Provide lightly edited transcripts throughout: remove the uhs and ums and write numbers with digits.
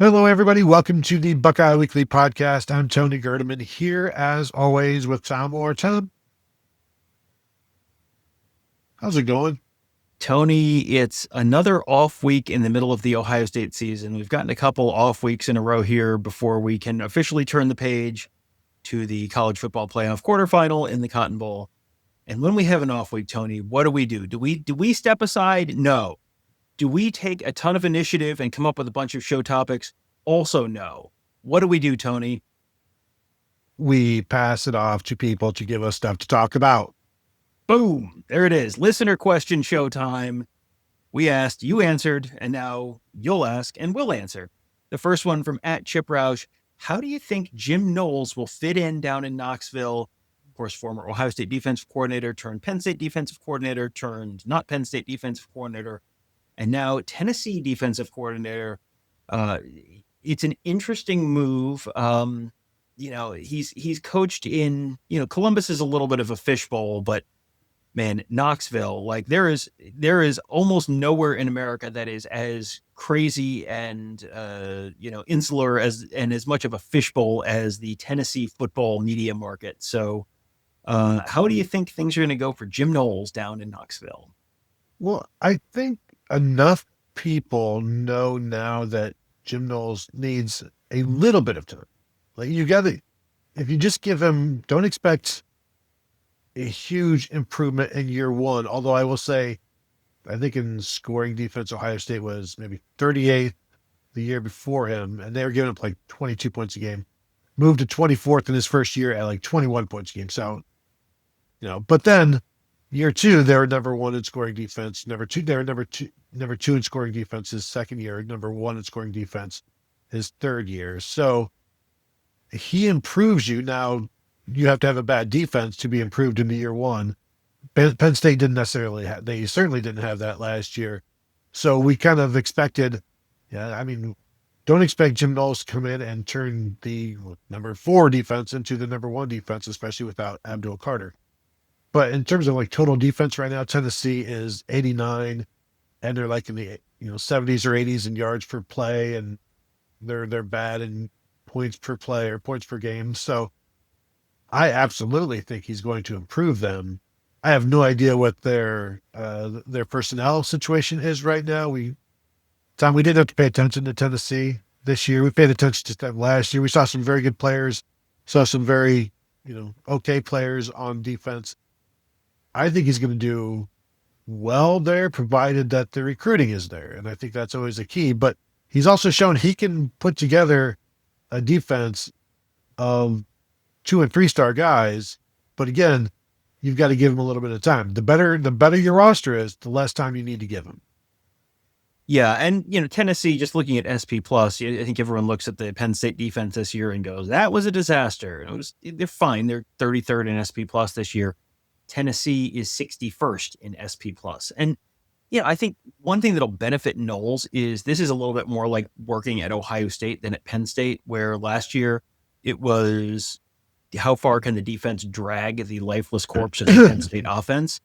Hello, everybody. Welcome to the Buckeye Weekly Podcast. I'm Tony Gerdeman here, as always, with Tom Moore. Tom, how's it going? Tony, it's another off week in the middle of the Ohio State season. We've gotten a couple off weeks in a row here before we can officially turn the page to the college football playoff quarterfinal in the Cotton Bowl. And when we have an off week, Tony, what do? Do we step aside? No. Do we take a ton of initiative and come up with a bunch of show topics? Also, no. What do we do, Tony? We pass it off to people to give us stuff to talk about. Boom. There it is. Listener question show time. We asked, you answered, and now you'll ask and we'll answer. The first one from @ChipRoush. How do you think Jim Knowles will fit in down in Knoxville? Of course, former Ohio State defensive coordinator turned Penn State defensive coordinator turned not Penn State defensive coordinator, and now Tennessee defensive coordinator. It's an interesting move. He's coached in, Columbus is a little bit of a fishbowl, but man, Knoxville, like there is almost nowhere in America that is as crazy and insular as much of a fishbowl as the Tennessee football media market. So how do you think things are going to go for Jim Knowles down in Knoxville? Well, I think enough people know now that Jim Knowles needs a little bit of time. Like if you just give him, don't expect a huge improvement in year one. Although I will say, I think in scoring defense, Ohio State was maybe 38th the year before him, and they were giving up like 22 points a game. Moved to 24th in his first year at like 21 points a game. So, but then year two, they were number one in scoring defense. They were number two in scoring defense his second year, number one in scoring defense his third year. So he improves you. Now, you have to have a bad defense to be improved into year one. Penn State didn't necessarily have, they certainly didn't have that last year. So we kind of expected, don't expect Jim Knowles to come in and turn the number 4 defense into the number 1 defense, especially without Abdul Carter. But in terms of like total defense right now, Tennessee is 89 and they're like in the 70s or 80s in yards per play, and they're bad in points per play or points per game. So I absolutely think he's going to improve them. I have no idea what their personnel situation is right now. We didn't have to pay attention to Tennessee this year. We paid attention to them last year. We saw some very good players, saw some very, okay players on defense. I think he's going to do well there, provided that the recruiting is there. And I think that's always a key. But he's also shown he can put together a defense of 2 and 3 star guys. But again, you've got to give him a little bit of time. The better your roster is, the less time you need to give him. Yeah, and Tennessee, just looking at SP Plus, I think everyone looks at the Penn State defense this year and goes, "That was a disaster." They're fine. They're 33rd in SP Plus this year. Tennessee is 61st in SP Plus, and I think one thing that'll benefit Knowles is this is a little bit more like working at Ohio State than at Penn State, where last year it was how far can the defense drag the lifeless corpse of the Penn State offense?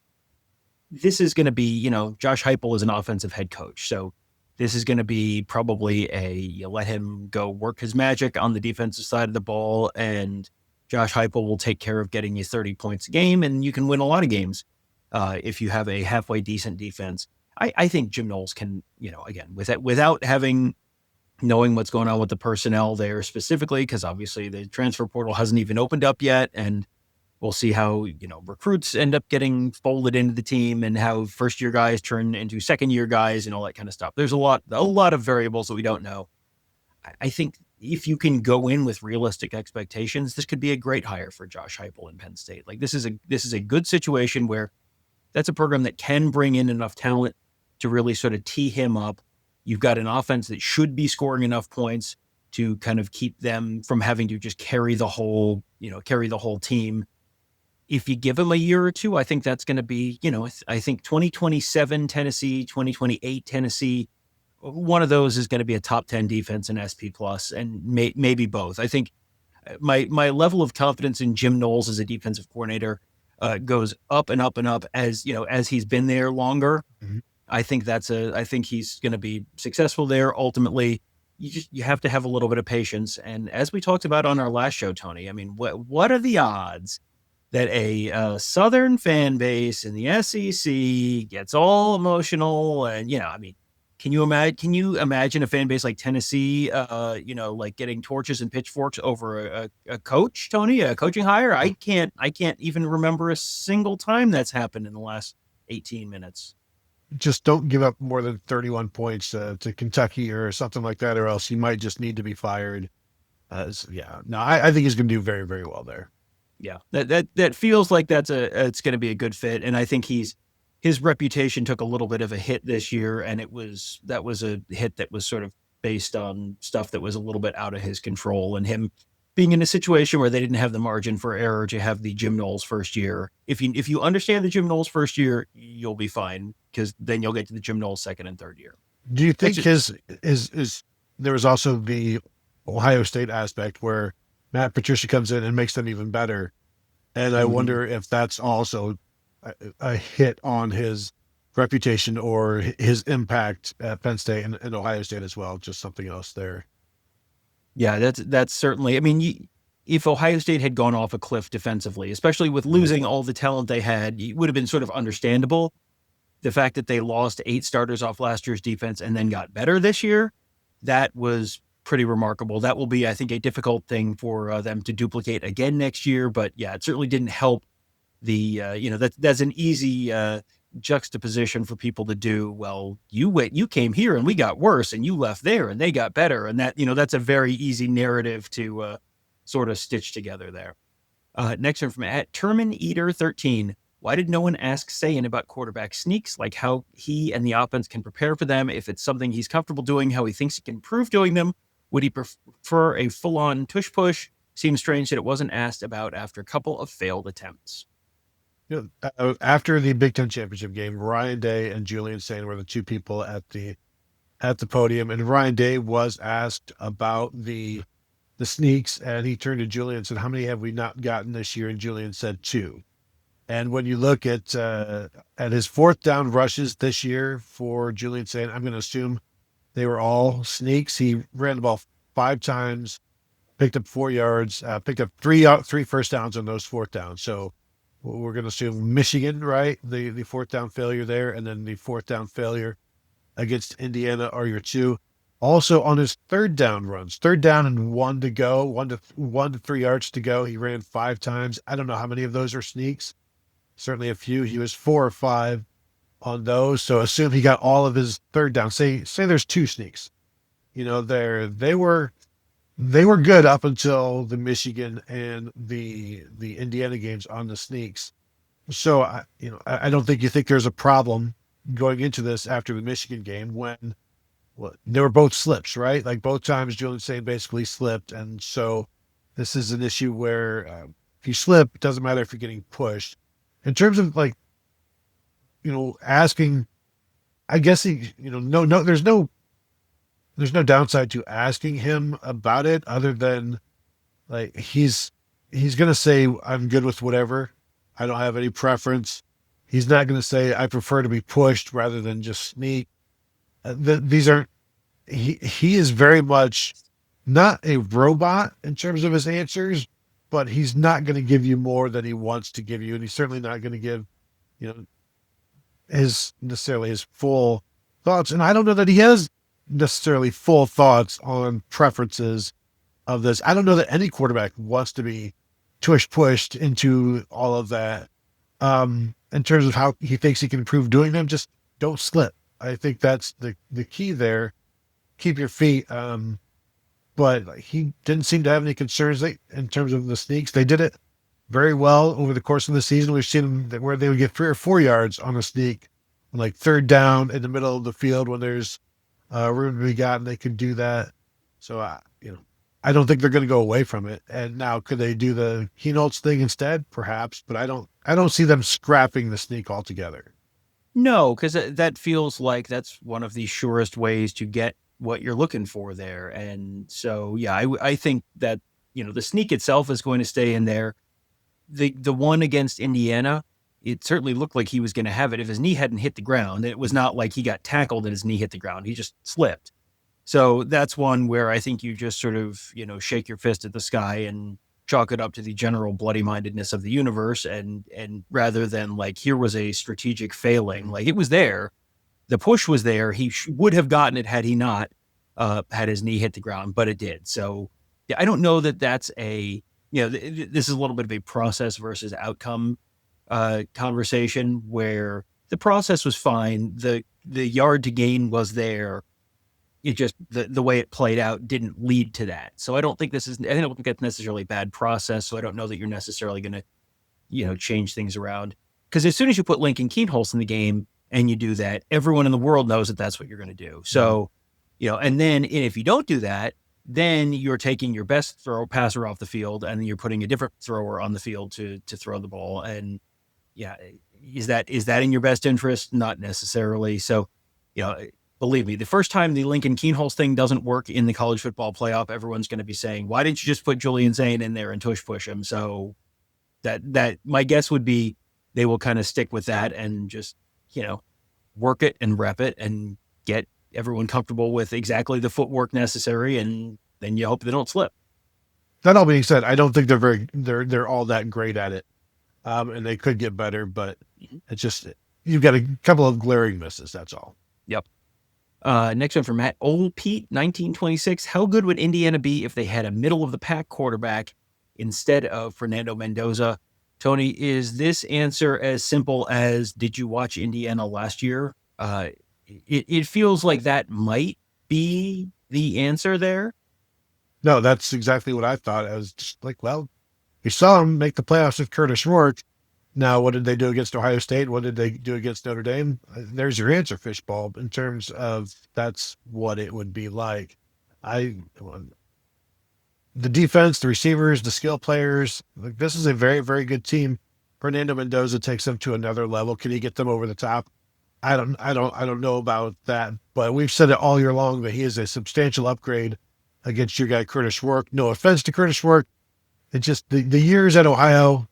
This is going to be, Josh Heupel is an offensive head coach. So this is going to be probably you let him go work his magic on the defensive side of the ball, and Josh Heupel will take care of getting you 30 points a game, and you can win a lot of games if you have a halfway decent defense. I think Jim Knowles can, again, without knowing what's going on with the personnel there specifically, because obviously the transfer portal hasn't even opened up yet, and we'll see how recruits end up getting folded into the team and how first year guys turn into second year guys and all that kind of stuff. There's a lot of variables that we don't know. I think if you can go in with realistic expectations, this could be a great hire for Josh Heupel in Penn State. Like this is a good situation where that's a program that can bring in enough talent to really sort of tee him up. You've got an offense that should be scoring enough points to kind of keep them from having to just carry the whole team. If you give him a year or two, I think that's going to be, I think 2027 Tennessee, 2028 Tennessee, one of those is going to be a top 10 defense in SP Plus, and maybe both. I think my level of confidence in Jim Knowles as a defensive coordinator goes up and up and up as he's been there longer. Mm-hmm. I think he's going to be successful there ultimately. you have to have a little bit of patience. And as we talked about on our last show, Tony, I mean, what are the odds that a Southern fan base in the SEC gets all emotional? And, I mean, can you imagine a fan base like Tennessee, like getting torches and pitchforks over a coach, Tony, a coaching hire? I can't even remember a single time that's happened in the last 18 minutes. Just don't give up more than 31 points to Kentucky or something like that, or else he might just need to be fired. I think he's going to do very, very well there. Yeah, that feels like it's going to be a good fit, and I think his reputation took a little bit of a hit this year, and that was a hit that was sort of based on stuff that was a little bit out of his control, and him being in a situation where they didn't have the margin for error to have the Jim Knowles first year. If you understand the Jim Knowles first year, you'll be fine, because then you'll get to the Jim Knowles second and third year. Do you think there was also the Ohio State aspect where Matt Patricia comes in and makes them even better? And I wonder if that's also a hit on his reputation or his impact at Penn State and Ohio State as well. Just something else there. Yeah, that's certainly. I mean, if Ohio State had gone off a cliff defensively, especially with losing all the talent they had, it would have been sort of understandable. The fact that they lost 8 starters off last year's defense and then got better this year, that was pretty remarkable. That will be, I think, a difficult thing for them to duplicate again next year. But yeah, it certainly didn't help the, that's an easy juxtaposition for people to do. Well, you came here and we got worse, and you left there and they got better. And that, that's a very easy narrative to sort of stitch together there. Next one from @Terminator13. Why did no one ask Sane about quarterback sneaks, like how he and the offense can prepare for them, if it's something he's comfortable doing, how he thinks he can improve doing them? Would he prefer a full-on tush-push? Seems strange that it wasn't asked about after a couple of failed attempts. After the Big Ten championship game, Ryan Day and Julian Sane were the two people at the podium, and Ryan Day was asked about the sneaks, and he turned to Julian and said, "How many have we not gotten this year?" And Julian said 2. And when you look at his 4th down rushes this year for Julian Sane, I'm going to assume they were all sneaks. He ran the ball 5 times, picked up 4 yards, picked up 3 first downs on those 4th downs. So we're going to assume Michigan, right? The 4th down failure there, and then the 4th down failure against Indiana are your 2. Also on his 3rd down runs, 3rd down and 1 to go, 1 to 3 yards to go, he ran 5 times. I don't know how many of those are sneaks. Certainly a few. He was 4 or 5 on those. So assume he got all of his 3rd down. Say there's 2 sneaks. They were good up until the Michigan and the Indiana games on the sneaks. So I don't think there's a problem going into this after the Michigan game when they were both slips, right? Like both times Julian Sane basically slipped, and so this is an issue where if you slip, it doesn't matter if you're getting pushed. In terms of asking, I guess there's no downside to asking him about it other than like he's going to say, "I'm good with whatever. I don't have any preference." He's not going to say, "I prefer to be pushed rather than just sneak." These aren't, he is very much not a robot in terms of his answers, but he's not going to give you more than he wants to give you. And he's certainly not going to give, his full thoughts. And I don't know that he has necessarily full thoughts on preferences of this. I don't know that any quarterback wants to be pushed into all of that. In terms of how he thinks he can improve doing them, just don't slip. I think that's the key there. Keep your feet. But he didn't seem to have any concerns in terms of the sneaks. They did it very well over the course of the season. We've seen them where they would get 3 or 4 yards on a sneak, like 3rd down in the middle of the field when there's room to be gotten. They could do that. So, I don't think they're going to go away from it. And now, could they do the Knowles thing instead? Perhaps, but I don't see them scrapping the sneak altogether. No, because that feels like that's one of the surest ways to get what you're looking for there. And so, yeah, I think that, the sneak itself is going to stay in there. The one against Indiana, it certainly looked like he was going to have it if his knee hadn't hit the ground. It was not like he got tackled and his knee hit the ground. He just slipped. So that's one where I think you just sort of, shake your fist at the sky and chalk it up to the general bloody mindedness of the universe. And rather than like, here was a strategic failing, like it was there, the push was there. He would have gotten it had he not had his knee hit the ground, but it did. So yeah, I don't know that that's this is a little bit of a process versus outcome conversation where the process was fine. The yard to gain was there. It just, the way it played out didn't lead to that. So I don't think that's necessarily a bad process. So I don't know that you're necessarily going to, change things around. Because as soon as you put Lincoln Kienholz in the game and you do that, everyone in the world knows that that's what you're going to do. So, and then if you don't do that, then you're taking your best passer off the field and you're putting a different thrower on the field to throw the ball. And yeah, is that in your best interest? Not necessarily. So, believe me, the first time the Lincoln Kienholz thing doesn't work in the college football playoff, everyone's going to be saying, why didn't you just put Julian Sane in there and push him? So that my guess would be they will kind of stick with that and just, work it and rep it and get everyone comfortable with exactly the footwork necessary. And then you hope they don't slip. That all being said, I don't think they're all that great at it. And they could get better, but it's just, you've got a couple of glaring misses. That's all. Yep. Next one from Matt Old Pete, 1926. How good would Indiana be if they had a middle of the pack quarterback instead of Fernando Mendoza? Tony, is this answer as simple as, did you watch Indiana last year? It feels like that might be the answer there. No, that's exactly what I thought. I was just like, well, you saw him make the playoffs with Curtis Rourke. Now, what did they do against Ohio State? What did they do against Notre Dame? There's your answer, Fishball, in terms of that's what it would be like. The defense, the receivers, the skill players, like this is a very, very good team. Fernando Mendoza takes them to another level. Can he get them over the top? I don't know about that, but we've said it all year long that he is a substantial upgrade against your guy, Curtis Rourke. No offense to Curtis Rourke. It's just the years at Ohio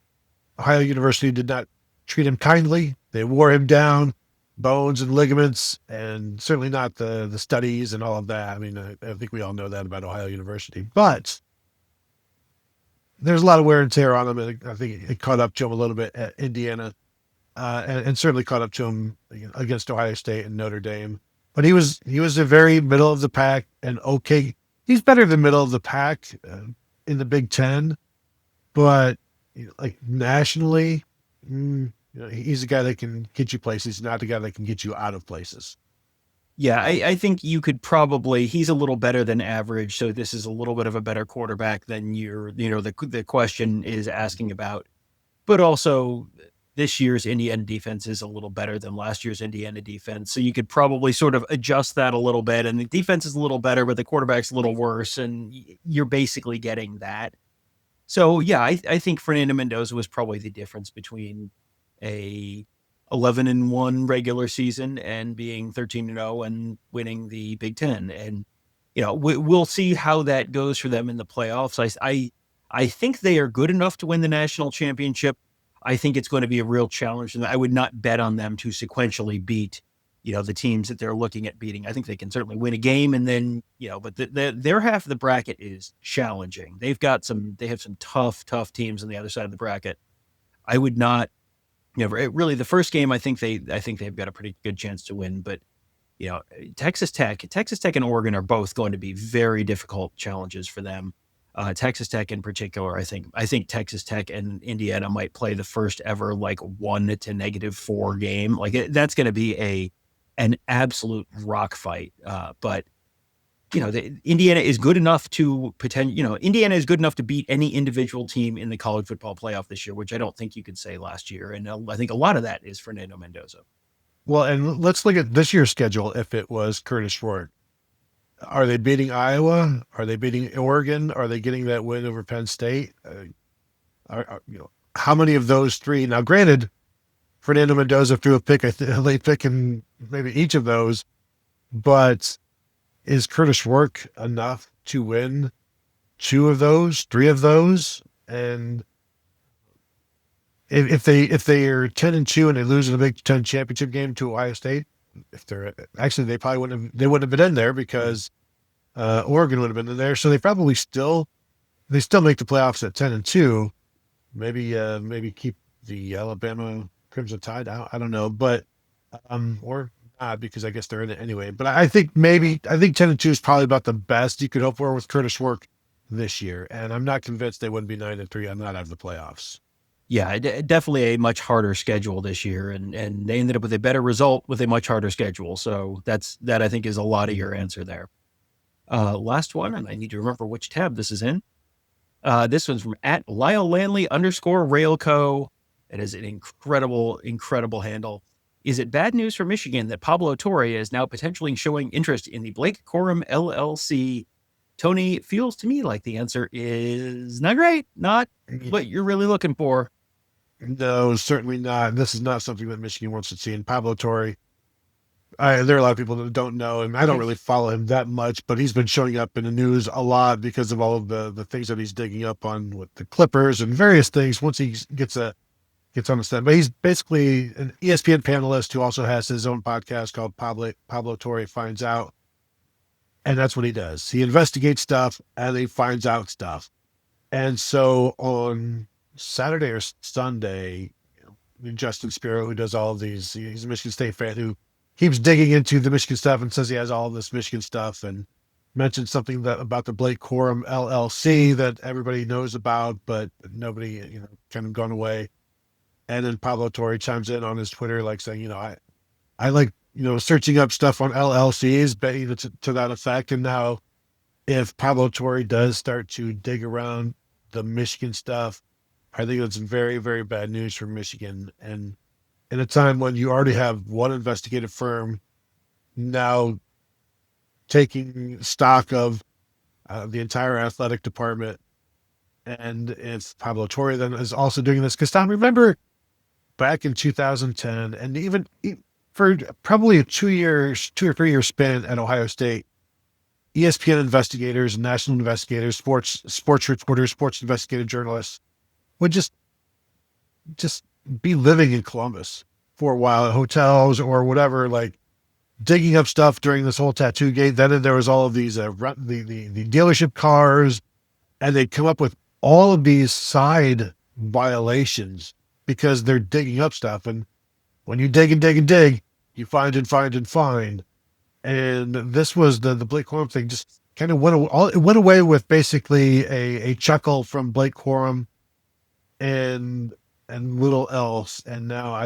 University did not treat him kindly. They wore him down, bones and ligaments, and certainly not the studies and all of that. I mean, I think we all know that about Ohio University, but there's a lot of wear and tear on him. And I think it caught up to him a little bit at Indiana, and certainly caught up to him against Ohio State and Notre Dame. But he was a very middle of the pack and okay. He's better than middle of the pack in the Big Ten, but like nationally, he's a guy that can get you places. He's not the guy that can get you out of places. Yeah, I think you could he's a little better than average. So this is a little bit of a better quarterback than the question is asking about. But also this year's Indiana defense is a little better than last year's Indiana defense. So you could probably sort of adjust that a little bit. And the defense is a little better, but the quarterback's a little worse. And you're basically getting that. So yeah, I think Fernando Mendoza was probably the difference between a 11-1 regular season and being 13-0 and winning the Big Ten. And we'll see how that goes for them in the playoffs. I think they are good enough to win the national championship. I think it's going to be a real challenge, and I would not bet on them to sequentially beat the teams that they're looking at beating. I think they can certainly win a game, and then but their half of the bracket is challenging. They have some tough teams on the other side of the bracket. I would not, really the first game. I think they've got a pretty good chance to win, but Texas Tech and Oregon are both going to be very difficult challenges for them. Texas Tech in particular, I think Texas Tech and Indiana might play the first ever like 1 to -4 game. Like that's going to be an absolute rock fight. But Indiana is good enough to Indiana is good enough to beat any individual team in the college football playoff this year, which I don't think you could say last year. And I think a lot of that is Fernando Mendoza. Well, and let's look at this year's schedule. If it was Curtis Rourke, are they beating Iowa? Are they beating Oregon? Are they getting that win over Penn State? How many of those three? Now, granted, Fernando Mendoza threw a late pick in maybe each of those, but is Curtis Rourke enough to win 2 of those, 3 of those? And if they are 10-2 and they lose in the Big Ten championship game to Ohio State, they probably wouldn't have been in there because Oregon would have been in there. So they still make the playoffs at 10-2. Maybe keep the Alabama Crimson Tide out. I don't know, but or not, because I guess they're in it anyway. But I think 10-2 is probably about the best you could hope for with Curtis Work this year. And I'm not convinced they wouldn't be 9-3 on not out of the playoffs. Yeah, definitely a much harder schedule this year, and they ended up with a better result with a much harder schedule. So that I think is a lot of your answer there. Last one, and I need to remember which tab this is in. This one's from at Lyle Lanley _Railco. It is an incredible, incredible handle. Is it bad news for Michigan that Pablo Torre is now potentially showing interest in the Blake Corum LLC? Tony, feels to me like the answer is not great, not what you're really looking for. No, certainly not. This is not something that Michigan wants to see. And Pablo Torre, there are a lot of people that don't know him. I don't really follow him that much, but he's been showing up in the news a lot because of all of the things that he's digging up on with the Clippers and various things once he gets on the stand. But he's basically an ESPN panelist who also has his own podcast called Pablo Torre Finds Out. And that's what he does. He investigates stuff and he finds out stuff. And so on Saturday or Sunday, Justin Spiro, who does all of these, he's a Michigan State fan who keeps digging into the Michigan stuff and says he has all of this Michigan stuff, and mentioned something about the Blake Corum LLC that everybody knows about, but nobody, kind of gone away. And then Pablo Torre chimes in on his Twitter, like saying, I like, searching up stuff on LLCs, to that effect. And now if Pablo Torre does start to dig around the Michigan stuff, I think it's very, very bad news for Michigan. And in a time when you already have one investigative firm now taking stock of the entire athletic department, and it's Pablo Torre then is also doing this. Because Tom, remember back in 2010, and even for probably a 2 or 3 year span at Ohio State, ESPN investigators, national investigators, sports reporters, sports investigative journalists would just be living in Columbus for a while at hotels or whatever, like digging up stuff during this whole tattoo gate. Then there was all of these the dealership cars, and they'd come up with all of these side violations because they're digging up stuff. And when you dig and dig and dig, you find and find and find. And this was the Blake Corum thing. Just kind of went away with basically a chuckle from Blake Corum and little else. And now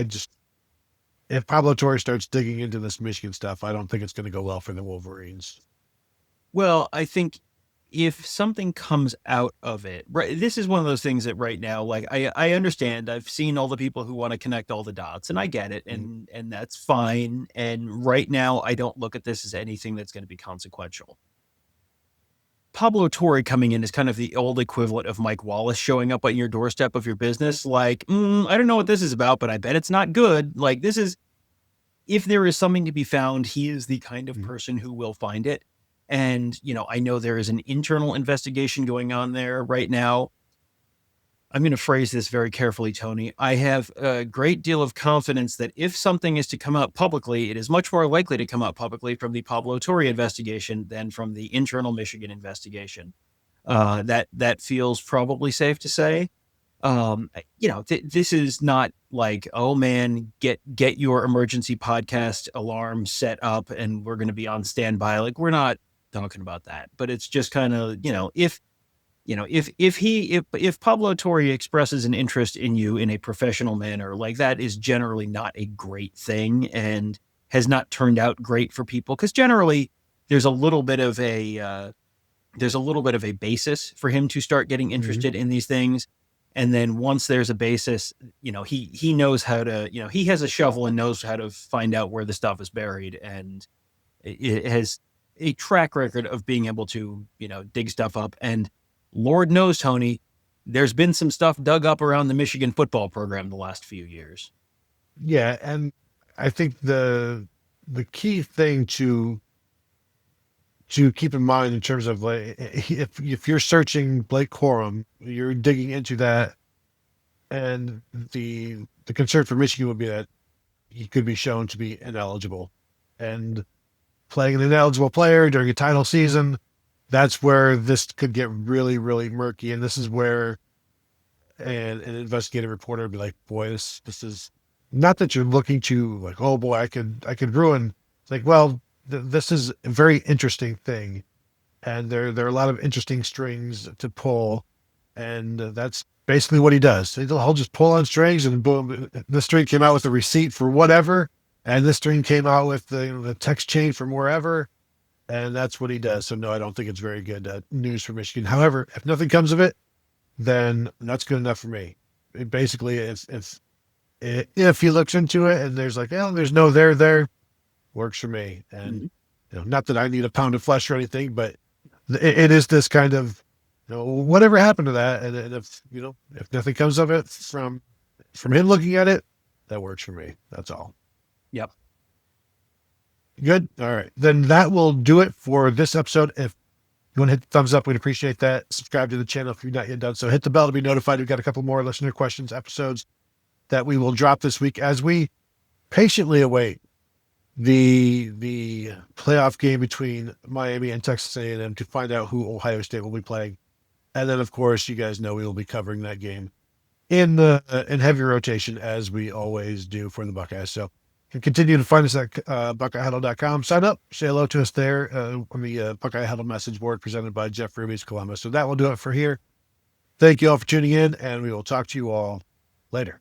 if Pablo Torre starts digging into this Michigan stuff, I don't think it's going to go well for the Wolverines. Well, I think if something comes out of it, right, this is one of those things that right now, like I understand, I've seen all the people who want to connect all the dots, and I get it, and that's fine. And right now, I don't look at this as anything that's going to be consequential. Pablo Torre coming in is kind of the old equivalent of Mike Wallace showing up on your doorstep of your business. Like, I don't know what this is about, but I bet it's not good. Like, this is, if there is something to be found, he is the kind of person who will find it. And, I know there is an internal investigation going on there right now. I'm going to phrase this very carefully, Tony. I have a great deal of confidence that if something is to come out publicly, it is much more likely to come out publicly from the Pablo Torre investigation than from the internal Michigan investigation. That feels probably safe to say. This is not like, oh man, get your emergency podcast alarm set up and we're going to be on standby. Like, we're not talking about that, but it's just kind of, if Pablo Torre expresses an interest in you in a professional manner, like, that is generally not a great thing and has not turned out great for people. Cause generally there's a little bit of a basis for him to start getting interested in these things. And then once there's a basis, he knows how to, he has a shovel and knows how to find out where the stuff is buried. And it has a track record of being able to, dig stuff up. And Lord knows, Tony, there's been some stuff dug up around the Michigan football program the last few years. Yeah. And I think the key thing to keep in mind in terms of, like, if you're searching Blake Corum, you're digging into that, and the concern for Michigan would be that he could be shown to be ineligible, and playing an ineligible player during a title season that's where this could get really, really murky. And this is where an investigative reporter would be like, boy, this is not that you're looking to like, oh boy, I could ruin. It's like, well, this is a very interesting thing. And there are a lot of interesting strings to pull. And that's basically what he does. He'll just pull on strings and boom, this string came out with a receipt for whatever. And this string came out with the text chain from wherever. And that's what he does. So no, I don't think it's very good news for Michigan. However, if nothing comes of it, then that's good enough for me. Basically, if he looks into it and there's like, oh, there's no there, works for me. And not that I need a pound of flesh or anything, but it is this kind of, whatever happened to that, and if nothing comes of it from him looking at it, that works for me. That's all. Yep. Good. All right. Then that will do it for this episode. If you want to hit the thumbs up, we'd appreciate that. Subscribe to the channel if you've not yet done so. Hit the bell to be notified. We've got a couple more listener questions episodes that we will drop this week as we patiently await the playoff game between Miami and Texas A&M to find out who Ohio State will be playing. And then, of course, you guys know we will be covering that game in heavy rotation as we always do for the Buckeyes. So you can continue to find us at BuckeyeHuddle.com. Sign up, say hello to us there on the Buckeye Huddle message board presented by Jeff Ruby's Columbus. So that will do it for here. Thank you all for tuning in, and we will talk to you all later.